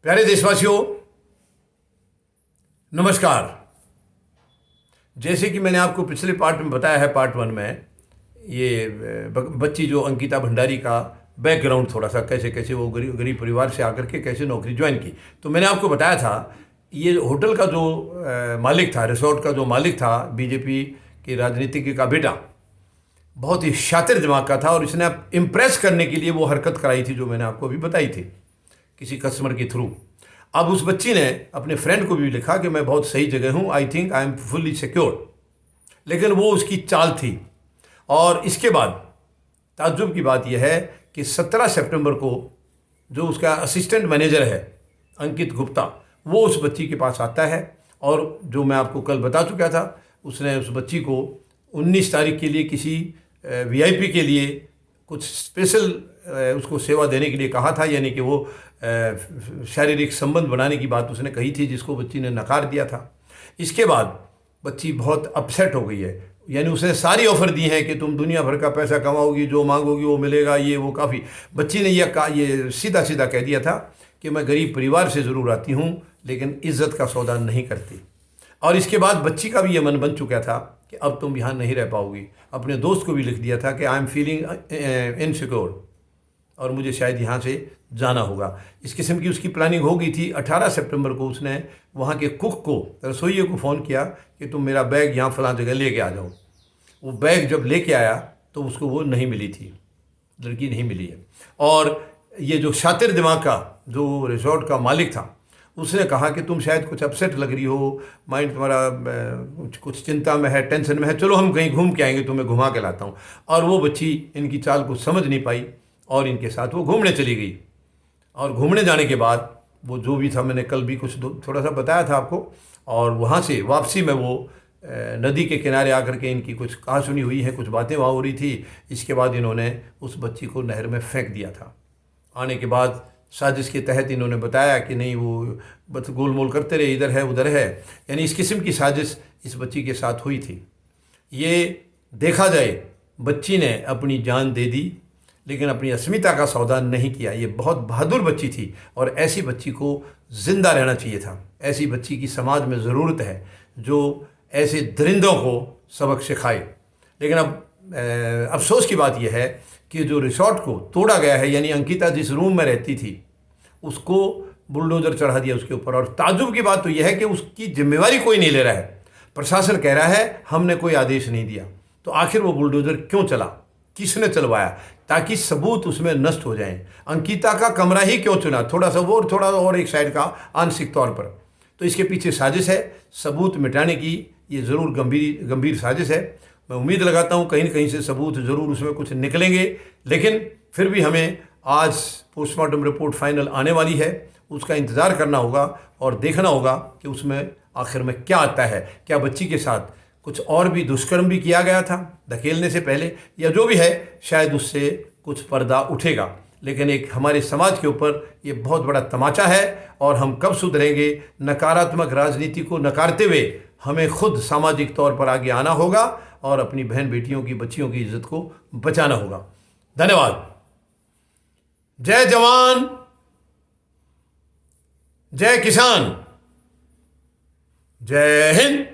प्यारे देशवासियों, नमस्कार। जैसे कि मैंने आपको पिछले पार्ट में बताया है, पार्ट 1 में, ये बच्ची जो अंकिता भंडारी का बैकग्राउंड थोड़ा सा कैसे कैसे वो गरीब परिवार से आकर के कैसे नौकरी ज्वाइन की। तो मैंने आपको बताया था ये होटल का जो मालिक था, रिसोर्ट का जो मालिक था, बीजेपी के राजनीतिज्ञ का बेटा, बहुत ही शातिर दिमाग का था और इसने इम्प्रेस करने के लिए वो हरकत कराई थी जो मैंने आपको अभी बताई थी किसी कस्टमर के थ्रू। अब उस बच्ची ने अपने फ्रेंड को भी लिखा कि मैं बहुत सही जगह हूँ, I think I am fully secure, लेकिन वो उसकी चाल थी। और इसके बाद ताज्जुब की बात यह है कि 17 सितंबर को जो उसका असिस्टेंट मैनेजर है अंकित गुप्ता, वो उस बच्ची के पास आता है और जो मैं आपको कल बता चुका था, उसने उस बच्ची को 19 तारीख के लिए किसी वीआईपी के लिए कुछ स्पेशल उसको सेवा देने के लिए कहा था, यानी कि वो शारीरिक संबंध बनाने की बात उसने कही थी, जिसको बच्ची ने नकार दिया था। इसके बाद बच्ची बहुत अपसेट हो गई है, यानी उसने सारी ऑफ़र दी हैं कि तुम दुनिया भर का पैसा कमाओगी, जो मांगोगी वो मिलेगा, ये वो काफ़ी। बच्ची ने ये सीधा सीधा कह दिया था कि मैं गरीब परिवार से ज़रूर आती हूँ, लेकिन इज्जत का सौदा नहीं करती। और इसके बाद बच्ची का भी ये मन बन चुका था कि अब तुम यहाँ नहीं रह पाओगी। अपने दोस्त को भी लिख दिया था कि आई एम फीलिंग इनसिक्योर और मुझे शायद यहाँ से जाना होगा। इस किस्म की उसकी प्लानिंग हो गई थी। 18 सितंबर को उसने वहाँ के कुक को, रसोइये को फ़ोन किया कि तुम मेरा बैग यहाँ फलां जगह लेके आ जाओ। वो बैग जब लेके आया तो उसको वो नहीं मिली थी, लड़की नहीं मिली है। और ये जो शातिर दिमाग का जो रिजॉर्ट का मालिक था, उसने कहा कि तुम शायद कुछ अपसेट लग रही हो, माइंड तुम्हारा कुछ चिंता में है, टेंशन में है, चलो हम कहीं घूम के आएंगे, तुम्हें घुमा के लाता हूँ। और वो बच्ची इनकी चाल को समझ नहीं पाई और इनके साथ वो घूमने चली गई। और घूमने जाने के बाद वो जो भी था, मैंने कल भी कुछ थोड़ा सा बताया था आपको, और वहाँ से वापसी में वो नदी के किनारे आकर के इनकी कुछ कहा सुनी हुई है, कुछ बातें वहाँ हो रही थी। इसके बाद इन्होंने उस बच्ची को नहर में फेंक दिया था। आने के बाद साजिश के तहत इन्होंने बताया कि नहीं, वो बस गोलमोल करते रहे, इधर है उधर है, यानी इस किस्म की साजिश इस बच्ची के साथ हुई थी। ये देखा जाए, बच्ची ने अपनी जान दे दी, लेकिन अपनी अस्मिता का सौदा नहीं किया। ये बहुत बहादुर बच्ची थी और ऐसी बच्ची को ज़िंदा रहना चाहिए था। ऐसी बच्ची की समाज में ज़रूरत है जो ऐसे दरिंदों को सबक सिखाए। लेकिन अब अफसोस की बात यह है कि जो रिसोर्ट को तोड़ा गया है, यानी अंकिता जिस रूम में रहती थी उसको बुलडोज़र चढ़ा दिया उसके ऊपर। और ताज्जुब की बात तो यह है कि उसकी जिम्मेवारी कोई नहीं ले रहा है। प्रशासन कह रहा है हमने कोई आदेश नहीं दिया। तो आखिर वो बुलडोज़र क्यों चला, किसने चलवाया? ताकि सबूत उसमें नष्ट हो जाएं। अंकिता का कमरा ही क्यों चुना, थोड़ा सा वो और थोड़ा और एक साइड का आंशिक तौर पर? तो इसके पीछे साजिश है, सबूत मिटाने की ये ज़रूर गंभीर साजिश है। मैं उम्मीद लगाता हूँ कहीं न कहीं से सबूत ज़रूर उसमें कुछ निकलेंगे, लेकिन फिर भी हमें आज पोस्टमार्टम रिपोर्ट फाइनल आने वाली है, उसका इंतज़ार करना होगा और देखना होगा कि उसमें आखिर में क्या आता है। क्या बच्ची के साथ कुछ और भी दुष्कर्म भी किया गया था धकेलने से पहले, या जो भी है, शायद उससे कुछ पर्दा उठेगा। लेकिन एक हमारे समाज के ऊपर ये बहुत बड़ा तमाचा है और हम कब सुधरेंगे? नकारात्मक राजनीति को नकारते हुए हमें खुद सामाजिक तौर पर आगे आना होगा और अपनी बहन बेटियों की, बच्चियों की इज्जत को बचाना होगा। धन्यवाद। जय जवान, जय किसान, जय हिंद।